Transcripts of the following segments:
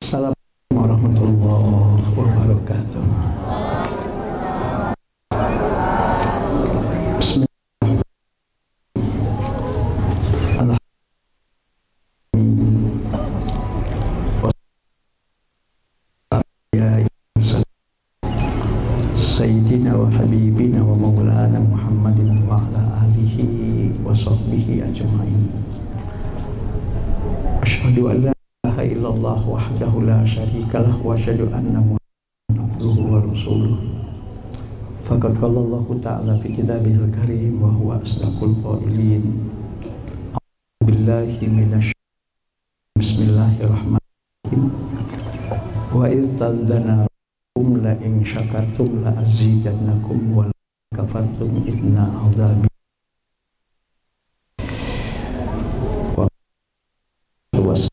Assalamualaikum warahmatullahi wabarakatuh. Sayyidina wa habibina wa maulana Muhammadin wa ala alihi wa sahbihi ajma'in. Asyhadu an la ilaha illallah wahdahu la syarikalah wa asyhadu anna Muhammadan abduhu wa rasuluh. Faqad qala Allah ta'ala fi kitabihil karim wa huwa asdaqul qailin. A'udzu billahi minasy Bismillahirrahmanirrahim. Wa idz tadzana la in syakartum la azidannakum wa la kafartum inna adzabi wa was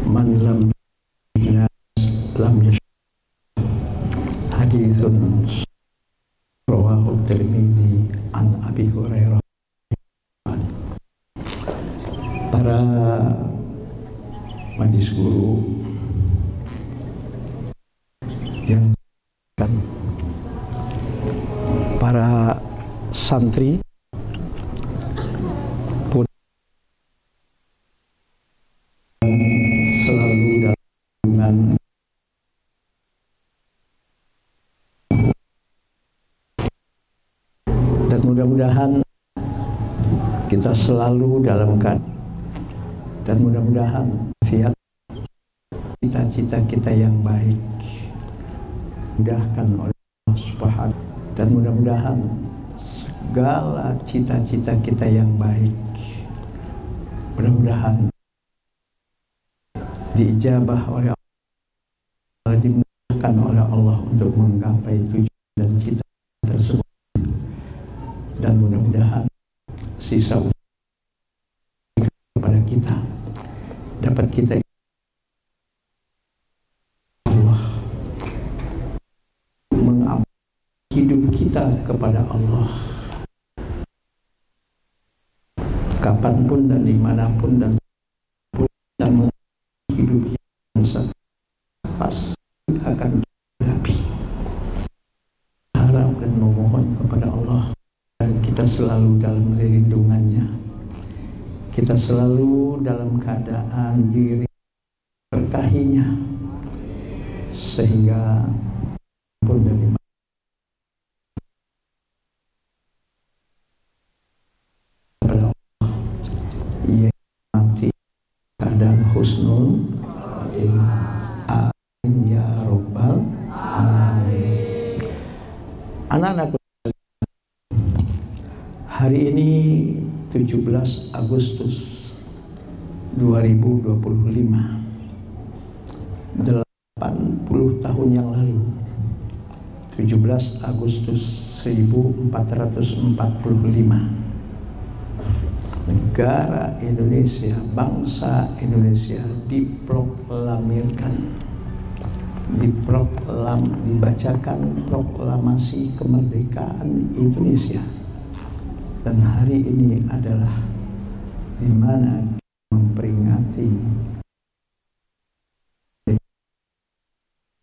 man lam haditsun rawahu Tirmidzi an Abi Hurairah. Para majlis guru yang kan, para santri pun selalu dengan dan mudah-mudahan kita selalu dalam keadaan dan mudah-mudahan fiat cita-cita kita yang baik mudahkan oleh Allah Subhanahu, dan mudah-mudahan segala cita-cita kita yang baik mudah-mudahan diijabah oleh Allah, dimudahkan oleh Allah untuk menggapai tujuan dan cita tersebut, dan mudah-mudahan sisa kepada kita dapat kita hidup kita kepada Allah kapanpun dan dimanapun, dan kita hidup yang pas akan hadapi. Harap dan memohon kepada Allah, dan kita selalu dalam lindungannya, kita selalu dalam keadaan diri berkahinya, sehingga pun dan keadaan husnul khatimah. Amin ya rabbal alamin. Anak-anakku, hari ini 17 Agustus 2025, 80 tahun yang lalu, 17 Agustus 1445, negara Indonesia, bangsa Indonesia dibacakan proklamasi kemerdekaan Indonesia. Dan hari ini adalah di mana memperingati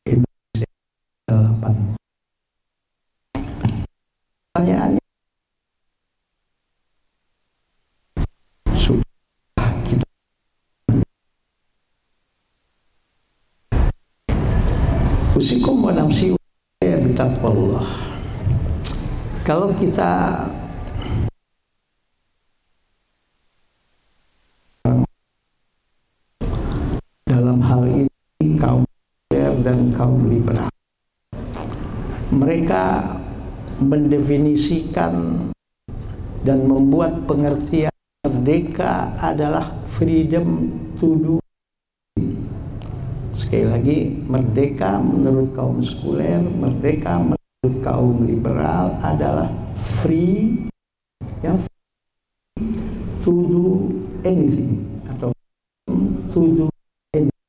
Indonesia 8. Pertanyaannya, usikum wa nafsi wa bitaqwallah. Kalau kita dalam hal ini kaum dan kaum liberal, mereka mendefinisikan dan membuat pengertian merdeka adalah freedom to do. Sekali lagi, merdeka menurut kaum sekuler, merdeka menurut kaum liberal adalah free, ya, to do anything, atau to do anything,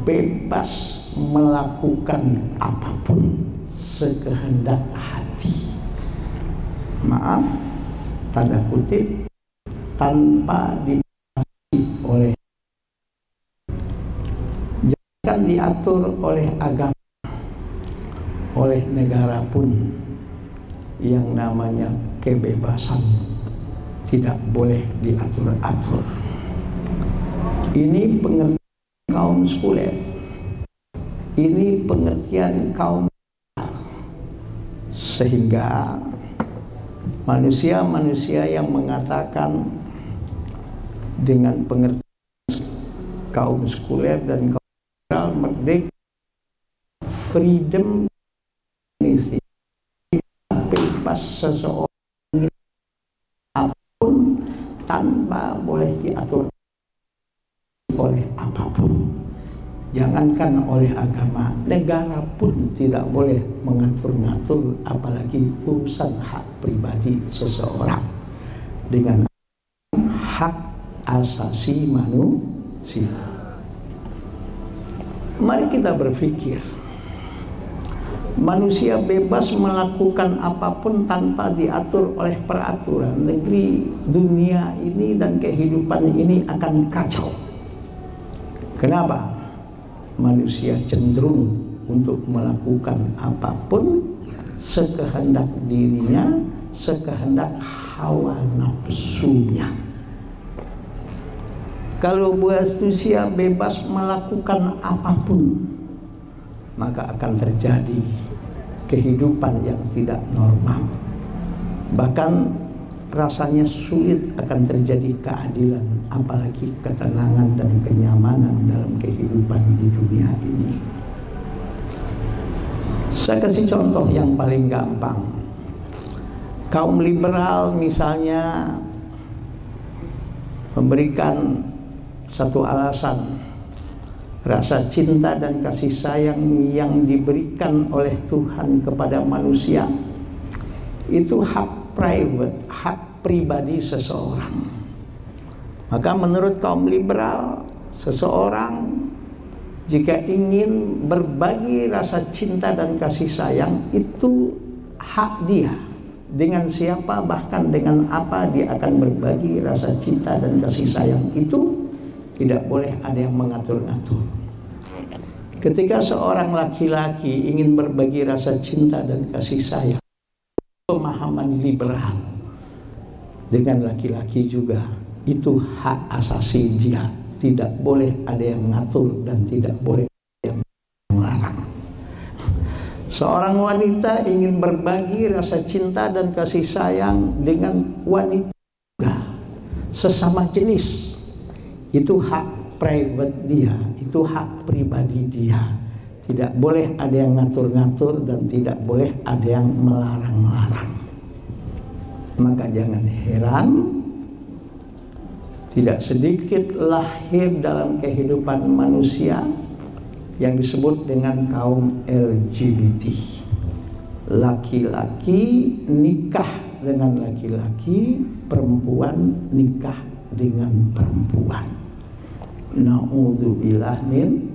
bebas melakukan apapun sekehendak hati. Maaf, tanda kutip, tanpa dibatasi oleh bukan diatur oleh agama, oleh negara pun yang namanya kebebasan tidak boleh diatur-atur. Ini pengertian kaum sekuler, ini pengertian kaum, sehingga manusia-manusia yang mengatakan dengan pengertian kaum sekuler dan kaum liberal merdeka, freedom, bebas seseorang apapun tanpa boleh diatur oleh apapun. Jangankan oleh agama, negara pun tidak boleh mengatur-ngatur, apalagi urusan hak pribadi seseorang dengan hak asasi manusia. Mari kita berpikir, manusia bebas melakukan apapun tanpa diatur oleh peraturan. Negeri, dunia ini dan kehidupan ini akan kacau. Kenapa? Manusia cenderung untuk melakukan apapun sekehendak dirinya, sekehendak hawa nafsunya. Kalau manusia bebas melakukan apapun, maka akan terjadi kehidupan yang tidak normal. Bahkan rasanya sulit akan terjadi keadilan, apalagi ketenangan dan kenyamanan dalam kehidupan di dunia ini. Saya kasih contoh yang paling gampang. Kaum liberal misalnya memberikan satu alasan, rasa cinta dan kasih sayang yang diberikan oleh Tuhan kepada manusia itu hak private, hak pribadi seseorang. Maka menurut kaum liberal, seseorang jika ingin berbagi rasa cinta dan kasih sayang itu hak dia. Dengan siapa, bahkan dengan apa dia akan berbagi rasa cinta dan kasih sayang itu tidak boleh ada yang mengatur-ngatur. Ketika seorang laki-laki ingin berbagi rasa cinta dan kasih sayang, pemahaman liberal, dengan laki-laki juga itu hak asasi dia, tidak boleh ada yang mengatur dan tidak boleh ada yang melarang. Seorang wanita ingin berbagi rasa cinta dan kasih sayang dengan wanita juga sesama jenis, itu hak private dia, itu hak pribadi dia. Tidak boleh ada yang ngatur-ngatur dan tidak boleh ada yang melarang-larang. Maka jangan heran tidak sedikit lahir dalam kehidupan manusia yang disebut dengan kaum LGBT. Laki-laki nikah dengan laki-laki, perempuan nikah dengan perempuan. Na'udzubillah min.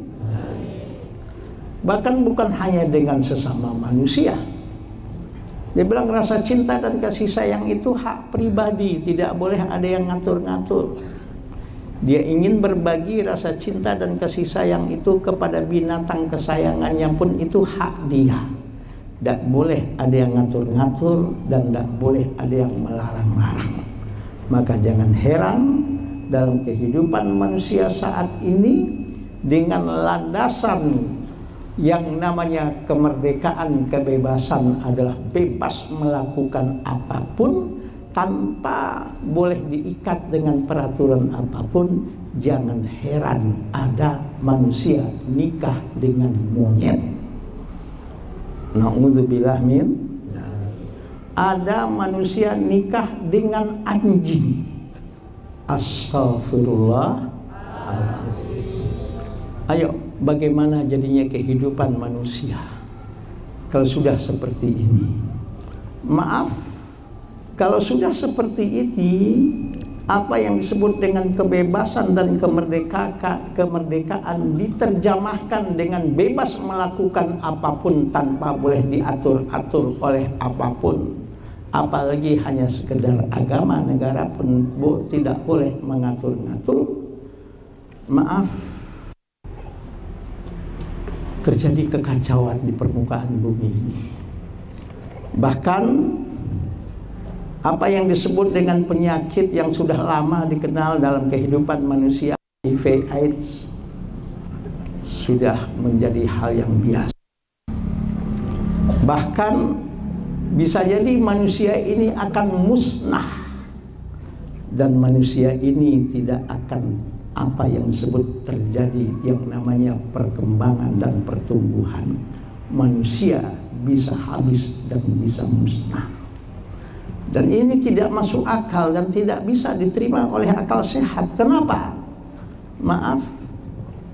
Bahkan bukan hanya dengan sesama manusia. Dia bilang rasa cinta dan kasih sayang itu hak pribadi, tidak boleh ada yang ngatur-ngatur. Dia ingin berbagi rasa cinta dan kasih sayang itu kepada binatang kesayangannya pun itu hak dia. Tidak boleh ada yang ngatur-ngatur dan tidak boleh ada yang melarang-larang. Maka jangan heran dalam kehidupan manusia saat ini dengan landasan yang namanya kemerdekaan, kebebasan adalah bebas melakukan apapun tanpa boleh diikat dengan peraturan apapun. Jangan heran ada manusia nikah dengan monyet. Na'udzubillah min. Ada manusia nikah dengan anjing. Astagfirullah. Ayo, bagaimana jadinya kehidupan manusia kalau sudah seperti ini? Maaf, kalau sudah seperti ini, apa yang disebut dengan kebebasan dan kemerdekaan diterjemahkan dengan bebas melakukan apapun tanpa boleh diatur-atur oleh apapun. Apalagi hanya sekedar agama, negara pun tidak boleh mengatur-ngatur. Maaf, terjadi kekacauan di permukaan bumi ini. Bahkan apa yang disebut dengan penyakit yang sudah lama dikenal dalam kehidupan manusia, HIV AIDS, sudah menjadi hal yang biasa. Bahkan bisa jadi manusia ini akan musnah, dan manusia ini tidak akan apa yang disebut terjadi yang namanya perkembangan dan pertumbuhan. Manusia bisa habis dan bisa musnah. Dan ini tidak masuk akal dan tidak bisa diterima oleh akal sehat. Kenapa? Maaf,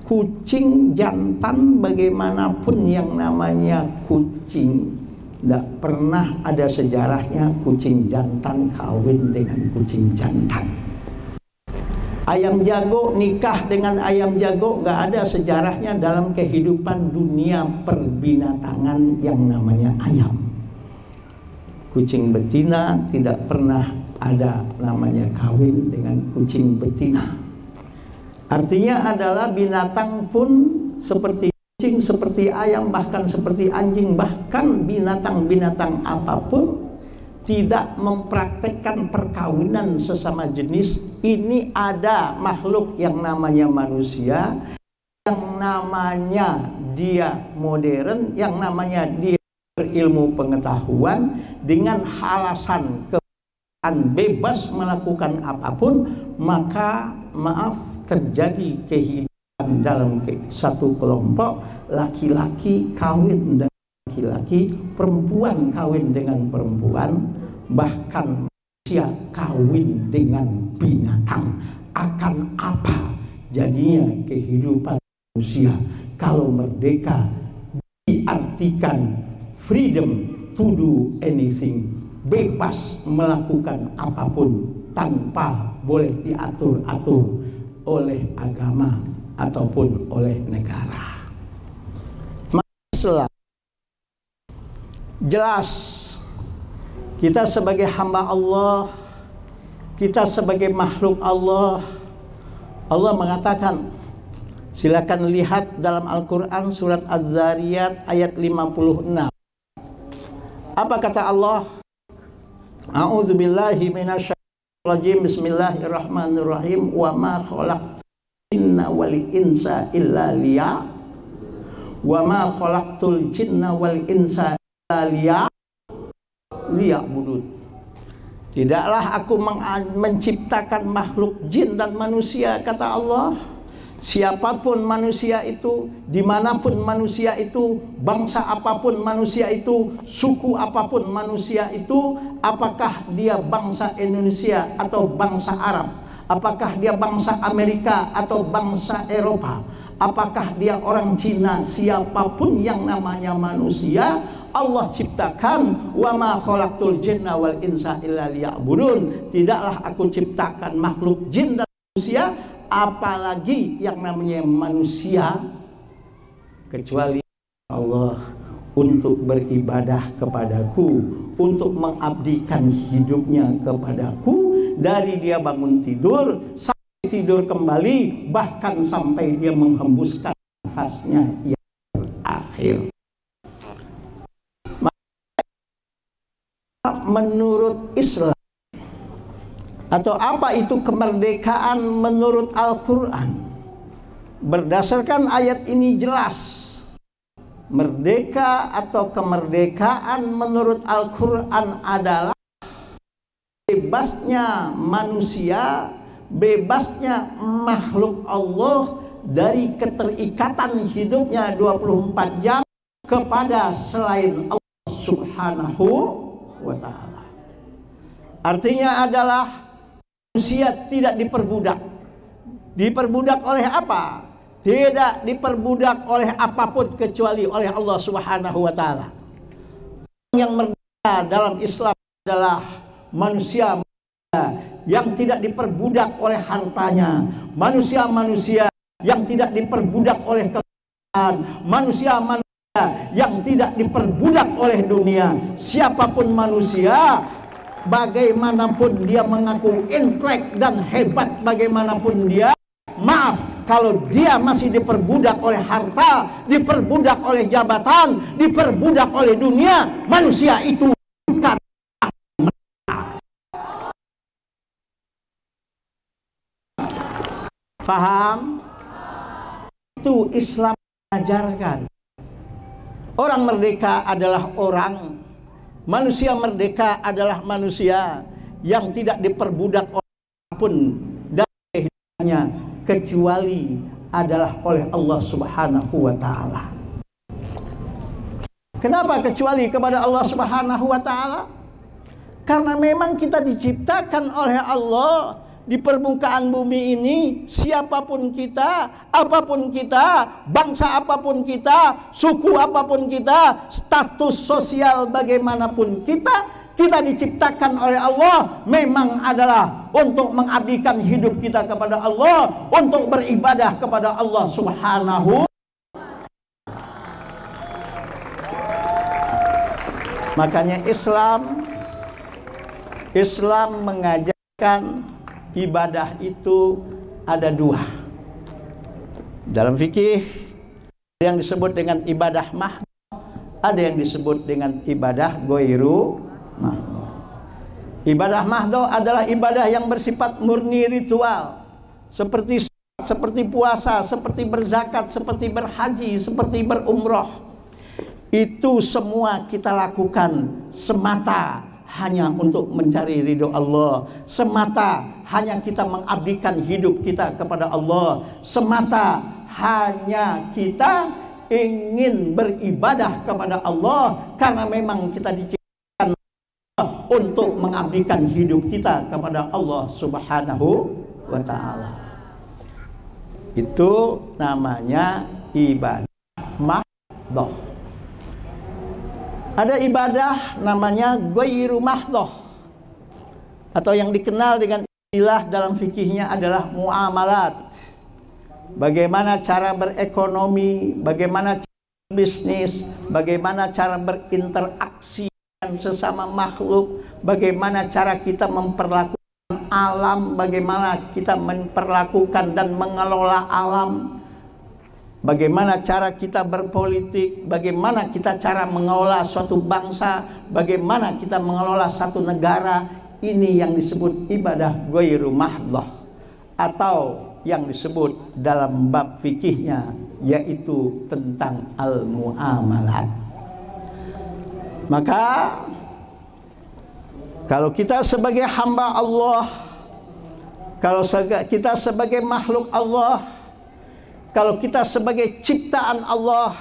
kucing jantan bagaimanapun yang namanya kucing, tidak pernah ada sejarahnya kucing jantan kawin dengan kucing jantan. Ayam jago nikah dengan ayam jago, nggak ada sejarahnya dalam kehidupan dunia perbinatangan yang namanya ayam. Kucing betina tidak pernah ada namanya kawin dengan kucing betina. Artinya adalah binatang pun seperti kucing, seperti ayam, bahkan seperti anjing, bahkan binatang-binatang apapun tidak mempraktekkan perkawinan sesama jenis. Ini ada makhluk yang namanya manusia, yang namanya dia modern, yang namanya dia berilmu pengetahuan, dengan alasan kebebasan bebas melakukan apapun, maka maaf, terjadi kehidupan dalam satu kelompok, laki-laki kawin dengan laki-laki, perempuan kawin dengan perempuan, bahkan manusia kawin dengan binatang. Akan apa jadinya kehidupan manusia kalau merdeka diartikan freedom to do anything, bebas melakukan apapun tanpa boleh diatur-atur oleh agama ataupun oleh negara. Masalah jelas, kita sebagai hamba Allah, kita sebagai makhluk Allah, Allah mengatakan, silakan lihat dalam Al-Quran surat Az-Zariyat ayat 56. Apa kata Allah? A'udzubillahi minasyaitonir rajim. Bismillahirrahmanirrahim. Wa ma khalaqtul jinna wal insa illa liya. Wa ma khalaqtul jinna wal insa illa liya'budun. Tidaklah aku menciptakan makhluk jin dan manusia, kata Allah. Siapapun manusia itu, dimanapun manusia itu, bangsa apapun manusia itu, suku apapun manusia itu, apakah dia bangsa Indonesia atau bangsa Arab, apakah dia bangsa Amerika atau bangsa Eropa, apakah dia orang Cina, siapapun yang namanya manusia, Allah ciptakan, wa ma khalaqtul jinna wal insa illa liya'budun. Tidaklah aku ciptakan makhluk jin dan manusia, apalagi yang namanya manusia, kecuali Allah untuk beribadah kepadaku, untuk mengabdikan hidupnya kepadaku, dari dia bangun tidur sampai tidur kembali, bahkan sampai dia menghembuskan nafasnya yang terakhir. Menurut Islam, atau apa itu kemerdekaan menurut Al-Quran? Berdasarkan ayat ini jelas, merdeka atau kemerdekaan menurut Al-Quran adalah bebasnya manusia, bebasnya makhluk Allah dari keterikatan hidupnya 24 jam kepada selain Allah Subhanahu wa ta'ala. Artinya adalah manusia tidak diperbudak. Diperbudak oleh apa? Tidak diperbudak oleh apapun kecuali oleh Allah Subhanahu wa ta'ala. Yang merdeka dalam Islam adalah manusia yang tidak diperbudak oleh hartanya, manusia-manusia yang tidak diperbudak oleh kekayaan, manusia-manusia yang tidak diperbudak oleh dunia. Siapapun manusia, bagaimanapun dia mengaku intelek dan hebat, bagaimanapun dia, maaf, kalau dia masih diperbudak oleh harta, diperbudak oleh jabatan, diperbudak oleh dunia, manusia itu bukan. Paham? Itu Islam mengajarkan. Orang merdeka adalah orang, manusia merdeka adalah manusia yang tidak diperbudak oleh apapun dari kehidupannya kecuali adalah oleh Allah Subhanahu wa ta'ala. Kenapa kecuali kepada Allah Subhanahu wa ta'ala? Karena memang kita diciptakan oleh Allah di permukaan bumi ini, siapapun kita, apapun kita, bangsa apapun kita, suku apapun kita, status sosial bagaimanapun kita diciptakan oleh Allah memang adalah untuk mengabdikan hidup kita kepada Allah, untuk beribadah kepada Allah Subhanahu. Makanya Islam mengajarkan ibadah itu ada dua. Dalam fikih ada yang disebut dengan ibadah mahdoh, ada yang disebut dengan ibadah ghairu mahdoh. Ibadah mahdoh adalah ibadah yang bersifat murni ritual, seperti puasa, seperti berzakat, seperti berhaji, seperti berumroh. Itu semua kita lakukan semata hanya untuk mencari ridho Allah, semata hanya kita mengabdikan hidup kita kepada Allah, semata hanya kita ingin beribadah kepada Allah karena memang kita diciptakan untuk mengabdikan hidup kita kepada Allah Subhanahu wa ta'ala. Itu namanya ibadah mahdoh. Ada ibadah namanya ghairu mahdoh, atau yang dikenal dengan istilah dalam fikihnya adalah muamalat. Bagaimana cara berekonomi, bagaimana cara berbisnis, bagaimana cara berinteraksi dengan sesama makhluk, bagaimana cara kita memperlakukan alam, bagaimana kita memperlakukan dan mengelola alam. Bagaimana cara kita berpolitik, bagaimana kita cara mengelola suatu bangsa, bagaimana kita mengelola satu negara. Ini yang disebut ibadah ghairu mahdoh, atau yang disebut dalam bab fikihnya yaitu tentang al-muamalat. Maka kalau kita sebagai hamba Allah, kalau kita sebagai makhluk Allah, kalau kita sebagai ciptaan Allah,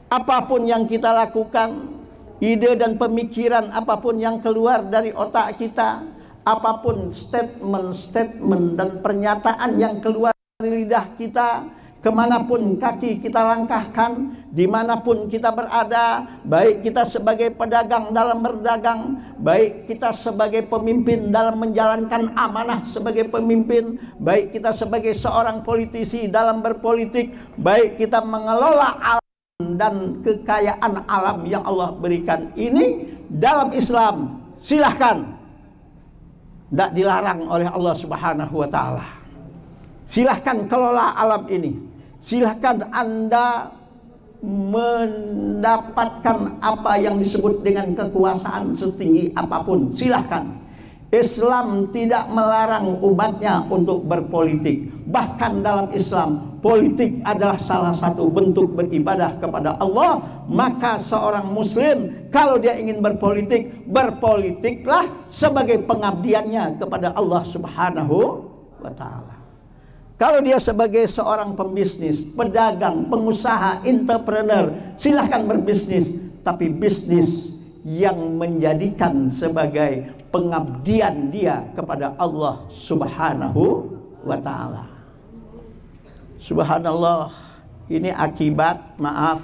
apapun yang kita lakukan, ide dan pemikiran apapun yang keluar dari otak kita, apapun statement dan pernyataan yang keluar dari lidah kita, kemanapun kaki kita langkahkan, dimanapun kita berada, baik kita sebagai pedagang dalam berdagang, baik kita sebagai pemimpin dalam menjalankan amanah sebagai pemimpin, baik kita sebagai seorang politisi dalam berpolitik, baik kita mengelola alam dan kekayaan alam yang Allah berikan ini, dalam Islam silahkan, tidak dilarang oleh Allah Subhanahu wa ta'ala. Silahkan kelola alam ini, silahkan Anda mendapatkan apa yang disebut dengan kekuasaan setinggi apapun, silahkan. Islam tidak melarang umatnya untuk berpolitik. Bahkan dalam Islam, politik adalah salah satu bentuk beribadah kepada Allah. Maka seorang muslim kalau dia ingin berpolitik, berpolitiklah sebagai pengabdiannya kepada Allah Subhanahu wa ta'ala. Kalau dia sebagai seorang pembisnis, pedagang, pengusaha, entrepreneur, silahkan berbisnis, tapi bisnis yang menjadikan sebagai pengabdian dia kepada Allah Subhanahu wa ta'ala. Subhanallah, ini akibat, maaf,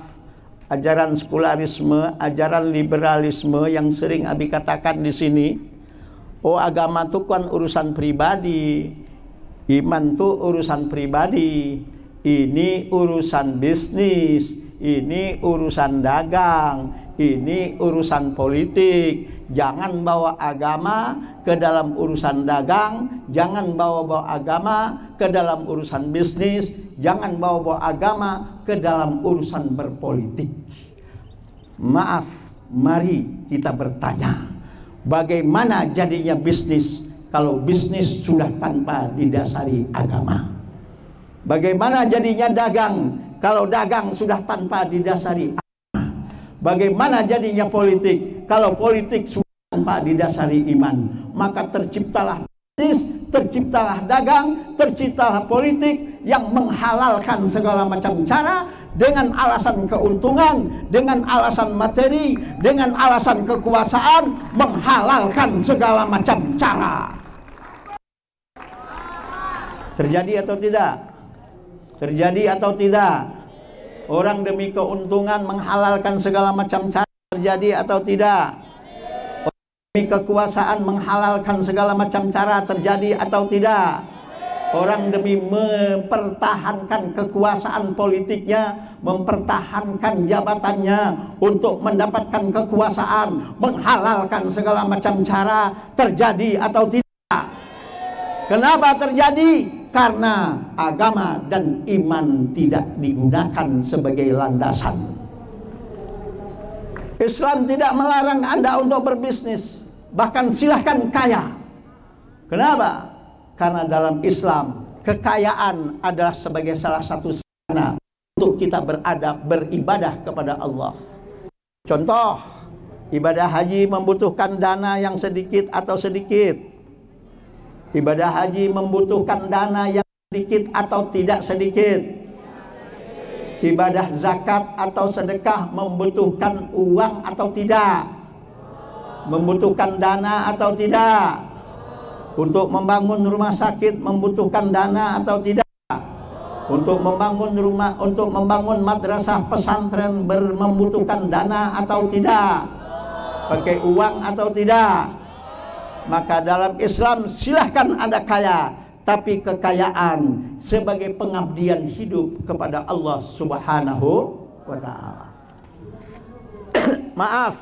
ajaran sekularisme, ajaran liberalisme yang sering Abi katakan di sini. Oh, agama itu kan urusan pribadi, iman itu urusan pribadi, ini urusan bisnis, ini urusan dagang, ini urusan politik. Jangan bawa agama ke dalam urusan dagang, jangan bawa agama ke dalam urusan bisnis, jangan bawa agama ke dalam urusan berpolitik. Maaf, mari kita bertanya, bagaimana jadinya bisnis kalau bisnis sudah tanpa didasari agama? Bagaimana jadinya dagang kalau dagang sudah tanpa didasari agama? Bagaimana jadinya politik kalau politik sudah tanpa didasari iman? Maka terciptalah bisnis, terciptalah dagang, terciptalah politik yang menghalalkan segala macam cara dengan alasan keuntungan, dengan alasan materi, dengan alasan kekuasaan, menghalalkan segala macam cara. Terjadi atau tidak? Terjadi atau tidak? Orang demi keuntungan menghalalkan segala macam cara. Terjadi atau tidak? Orang demi kekuasaan menghalalkan segala macam cara. Terjadi atau tidak? Orang demi mempertahankan kekuasaan politiknya, mempertahankan jabatannya untuk mendapatkan kekuasaan, menghalalkan segala macam cara. Terjadi atau tidak? Kenapa terjadi? Karena agama dan iman tidak digunakan sebagai landasan. Islam tidak melarang Anda untuk berbisnis, bahkan silahkan kaya. Kenapa? Karena dalam Islam kekayaan adalah sebagai salah satu sarana untuk kita beribadah kepada Allah. Contoh, ibadah haji membutuhkan dana yang sedikit atau sedikit? Ibadah haji membutuhkan dana yang sedikit atau tidak sedikit? Ibadah zakat atau sedekah membutuhkan uang atau tidak? Membutuhkan dana atau tidak? Untuk membangun rumah sakit membutuhkan dana atau tidak? Untuk membangun rumah, untuk membangun madrasah pesantren membutuhkan dana atau tidak? Pakai uang atau tidak? Maka dalam Islam silahkan Anda kaya, tapi kekayaan sebagai pengabdian hidup kepada Allah Subhanahu wa ta'ala. Maaf,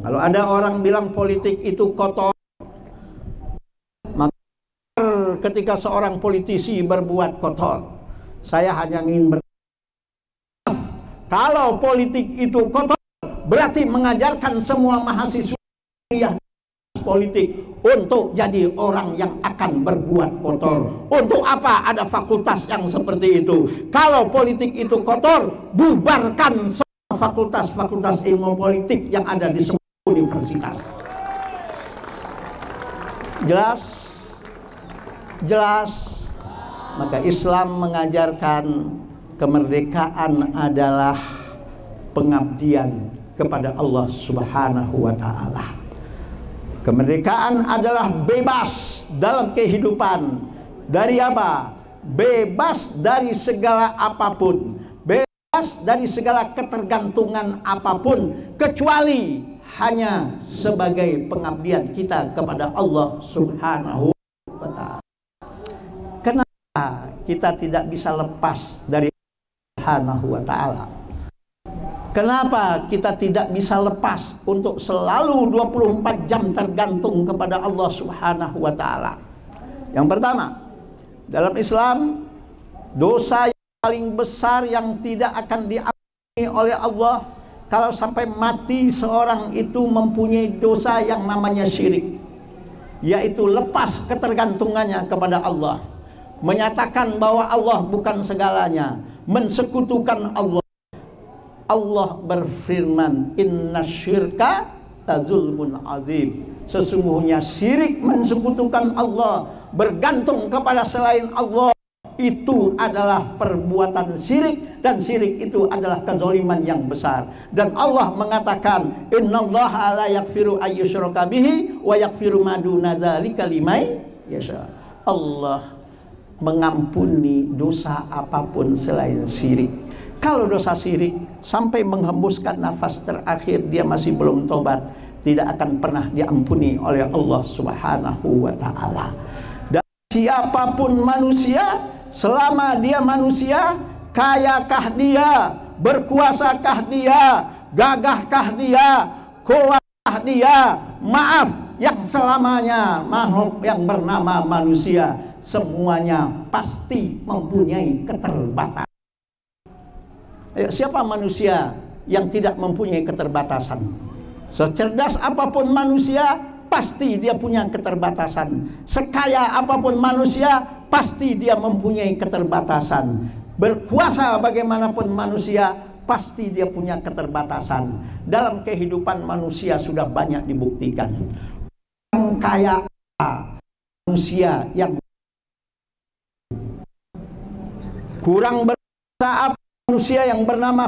kalau ada orang bilang politik itu kotor, maka ketika seorang politisi berbuat kotor, saya hanya ingin bertanya, kalau politik itu kotor, berarti mengajarkan semua mahasiswa kuliah politik untuk jadi orang yang akan berbuat kotor. Untuk apa ada fakultas yang seperti itu? Kalau politik itu kotor, bubarkan semua fakultas-fakultas ilmu politik yang ada di semua universitas. Jelas? Jelas? Maka Islam mengajarkan kemerdekaan adalah pengabdian kepada Allah Subhanahu wa ta'ala. Kemerdekaan adalah bebas dalam kehidupan. Dari apa? Bebas dari segala apapun, bebas dari segala ketergantungan apapun, kecuali hanya sebagai pengabdian kita kepada Allah Subhanahu wa ta'ala. Kenapa kita tidak bisa lepas dari Allah Subhanahu wa ta'ala? Kenapa kita tidak bisa lepas untuk selalu 24 jam tergantung kepada Allah Subhanahu wa ta'ala? Yang pertama, dalam Islam, dosa yang paling besar yang tidak akan diampuni oleh Allah kalau sampai mati seorang itu mempunyai dosa yang namanya syirik, yaitu lepas ketergantungannya kepada Allah, menyatakan bahwa Allah bukan segalanya, mensekutukan Allah. Allah berfirman, inna syirka tazulmun azim. Sesungguhnya syirik, mensekutukan Allah, bergantung kepada selain Allah, itu adalah perbuatan syirik, dan syirik itu adalah kezaliman yang besar. Dan Allah mengatakan, innallaha la yaghfiru ayyushraka bihi wa yaghfiru ma duna dzalika liman yasha. Allah mengampuni dosa apapun selain syirik. Kalau dosa syirik sampai menghembuskan nafas terakhir dia masih belum tobat, tidak akan pernah diampuni oleh Allah Subhanahu wa ta'ala. Dan siapapun manusia, selama dia manusia, kayakah dia, berkuasakah dia, gagahkah dia, kuatkah dia? Maaf, yang selamanya makhluk yang bernama manusia semuanya pasti mempunyai keterbatasan. Siapa manusia yang tidak mempunyai keterbatasan? Secerdas apapun manusia, pasti dia punya keterbatasan. Sekaya apapun manusia, pasti dia mempunyai keterbatasan. Berkuasa bagaimanapun manusia, pasti dia punya keterbatasan. Dalam kehidupan manusia sudah banyak dibuktikan. Yang kaya manusia yang kurang berkuasa manusia yang bernama,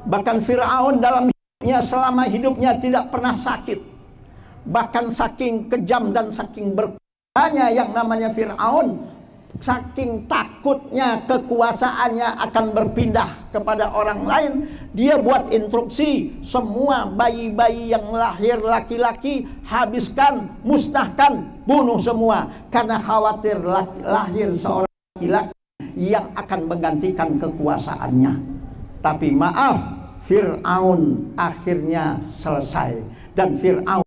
bahkan Fir'aun dalam hidupnya, selama hidupnya tidak pernah sakit. Bahkan saking kejam dan saking berkuasanya yang namanya Fir'aun, saking takutnya kekuasaannya akan berpindah kepada orang lain, dia buat instruksi semua bayi-bayi yang lahir laki-laki habiskan, musnahkan, bunuh semua, karena khawatir lahir seorang laki-laki yang akan menggantikan kekuasaannya. Tapi maaf, Fir'aun akhirnya selesai, dan Fir'aun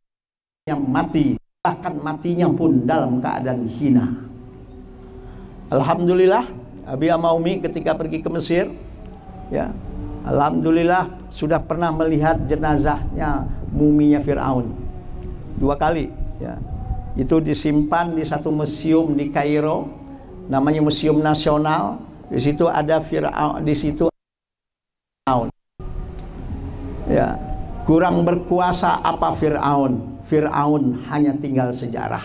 yang mati, bahkan matinya pun dalam keadaan hina. Alhamdulillah, Abi sama Umi ketika pergi ke Mesir, ya, alhamdulillah sudah pernah melihat jenazahnya, muminya Fir'aun 2 kali, ya. Itu disimpan di satu museum di Kairo, namanya Museum Nasional. Di situ ada Fir'aun, di situ Fir'aun. Ya, kurang berkuasa apa Fir'aun? Fir'aun hanya tinggal sejarah.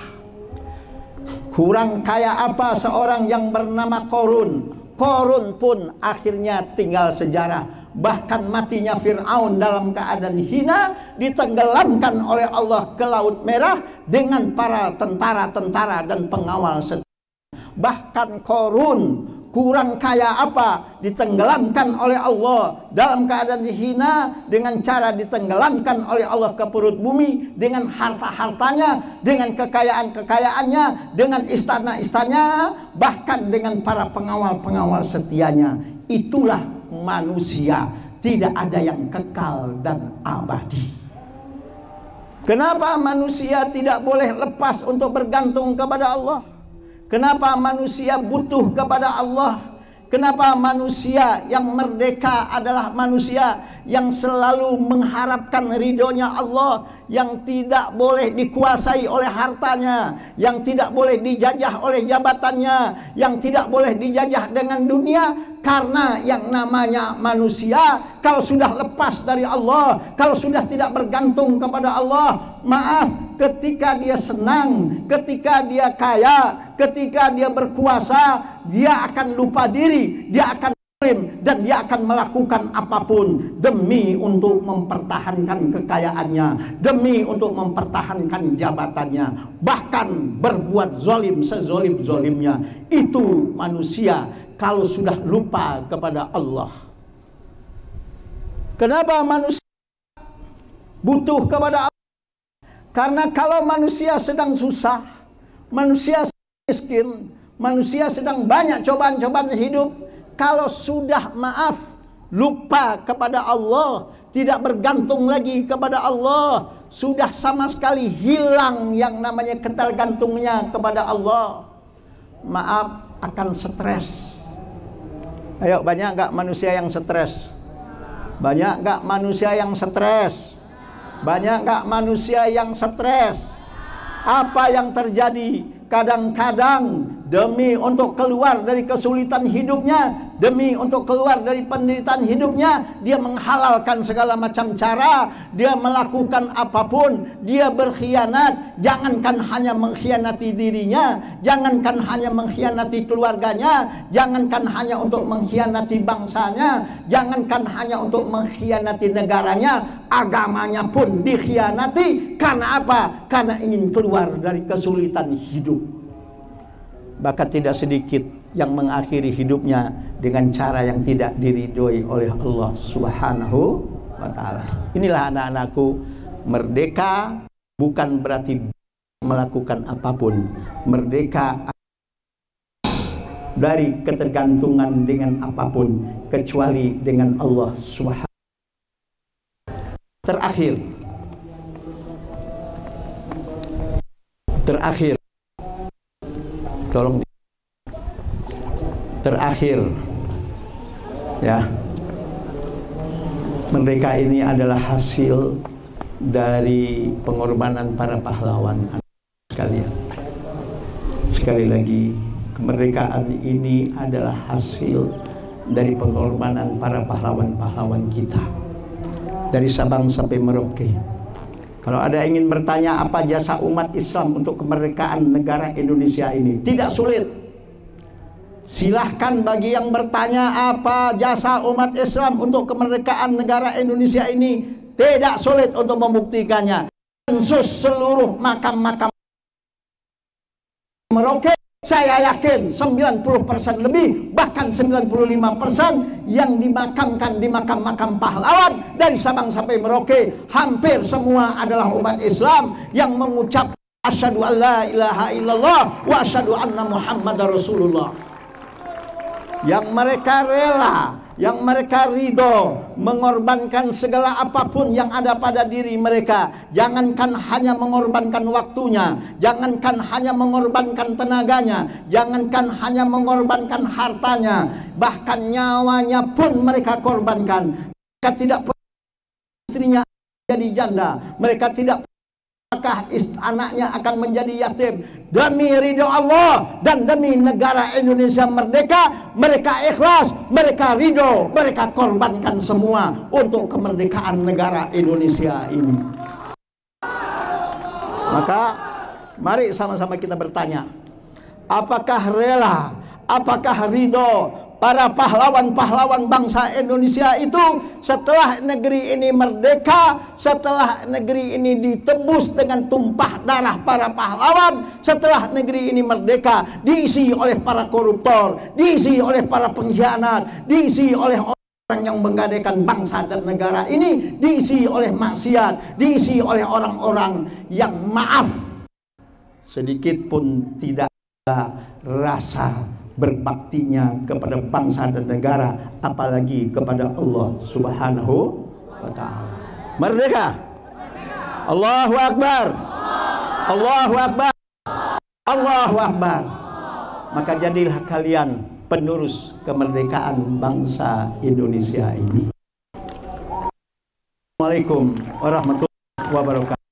Kurang kaya apa seorang yang bernama Korun? Korun pun akhirnya tinggal sejarah. Bahkan matinya Fir'aun dalam keadaan hina, ditenggelamkan oleh Allah ke Laut Merah dengan para tentara-tentara dan pengawal setia. Bahkan Korun kurang kaya apa? Ditenggelamkan oleh Allah dalam keadaan hina, dengan cara ditenggelamkan oleh Allah ke perut bumi, dengan harta-hartanya, dengan kekayaan-kekayaannya, dengan istana-istananya, bahkan dengan para pengawal-pengawal setianya. Itulah manusia, tidak ada yang kekal dan abadi. Kenapa manusia tidak boleh lepas untuk bergantung kepada Allah? Kenapa manusia butuh kepada Allah? Kenapa manusia yang merdeka adalah manusia yang selalu mengharapkan ridhonya Allah, yang tidak boleh dikuasai oleh hartanya, yang tidak boleh dijajah oleh jabatannya, yang tidak boleh dijajah dengan dunia? Karena yang namanya manusia, kalau sudah lepas dari Allah, kalau sudah tidak bergantung kepada Allah, maaf, ketika dia senang, ketika dia kaya, ketika dia berkuasa, dia akan lupa diri, dia akan dan dia akan melakukan apapun demi untuk mempertahankan kekayaannya, demi untuk mempertahankan jabatannya, bahkan berbuat zalim sezolim-zolimnya. Itu manusia kalau sudah lupa kepada Allah. Kenapa manusia butuh kepada Allah? Karena kalau manusia sedang susah, manusia miskin, manusia sedang banyak cobaan-cobaan hidup, kalau sudah maaf lupa kepada Allah, tidak bergantung lagi kepada Allah, sudah sama sekali hilang yang namanya ketergantungnya kepada Allah, maaf, akan stres. Ayo, banyak gak manusia yang stres? Banyak gak manusia yang stres? Banyak gak manusia yang stres? Apa yang terjadi? Kadang-kadang demi untuk keluar dari kesulitan hidupnya, demi untuk keluar dari penderitaan hidupnya, dia menghalalkan segala macam cara, dia melakukan apapun, dia berkhianat. Jangankan hanya mengkhianati dirinya, jangankan hanya mengkhianati keluarganya, jangankan hanya untuk mengkhianati bangsanya, jangankan hanya untuk mengkhianati negaranya, agamanya pun dikhianati. Karena apa? Karena ingin keluar dari kesulitan hidup. Bahkan tidak sedikit yang mengakhiri hidupnya dengan cara yang tidak diridhoi oleh Allah Subhanahu wa ta'ala. Inilah anak-anakku, merdeka bukan berarti melakukan apapun. Merdeka dari ketergantungan dengan apapun kecuali dengan Allah Subhanahu Terakhir, tolong terakhir, ya, merdeka ini adalah hasil dari pengorbanan para pahlawan sekalian. Sekali lagi, kemerdekaan ini adalah hasil dari pengorbanan para pahlawan-pahlawan kita dari Sabang sampai Merauke. Kalau ada ingin bertanya apa jasa umat Islam untuk kemerdekaan negara Indonesia ini, tidak sulit. Silahkan bagi yang bertanya apa jasa umat Islam untuk kemerdekaan negara Indonesia ini, tidak sulit untuk membuktikannya. Sensus seluruh makam-makam Merauke, saya yakin 90% lebih, bahkan 95% yang dimakamkan di makam-makam pahlawan dari Sabang sampai Merauke, hampir semua adalah umat Islam yang mengucap asyhadu an la ilaha illallah wa asyhadu anna muhammadar rasulullah. Yang mereka rela, yang mereka ridho mengorbankan segala apapun yang ada pada diri mereka. Jangankan hanya mengorbankan waktunya, jangankan hanya mengorbankan tenaganya, jangankan hanya mengorbankan hartanya, bahkan nyawanya pun mereka korbankan. Mereka tidak pernah istrinya jadi janda, mereka tidak apakah anaknya akan menjadi yatim. Demi ridho Allah dan demi negara Indonesia merdeka, mereka ikhlas, mereka ridho, mereka korbankan semua untuk kemerdekaan negara Indonesia ini. Maka mari sama-sama kita bertanya, apakah rela, apakah ridho para pahlawan-pahlawan bangsa Indonesia itu setelah negeri ini merdeka, setelah negeri ini ditebus dengan tumpah darah para pahlawan, setelah negeri ini merdeka, diisi oleh para koruptor, diisi oleh para pengkhianat, diisi oleh orang yang menggadaikan bangsa dan negara ini, diisi oleh maksiat, diisi oleh orang-orang yang maaf, sedikit pun tidak ada rasa berbaktinya kepada bangsa dan negara, apalagi kepada Allah Subhanahu wa ta'ala. Merdeka! Allahu Akbar! Allahu Akbar! Allahu Akbar! Maka jadilah kalian penerus kemerdekaan bangsa Indonesia ini. Assalamualaikum warahmatullahi wabarakatuh.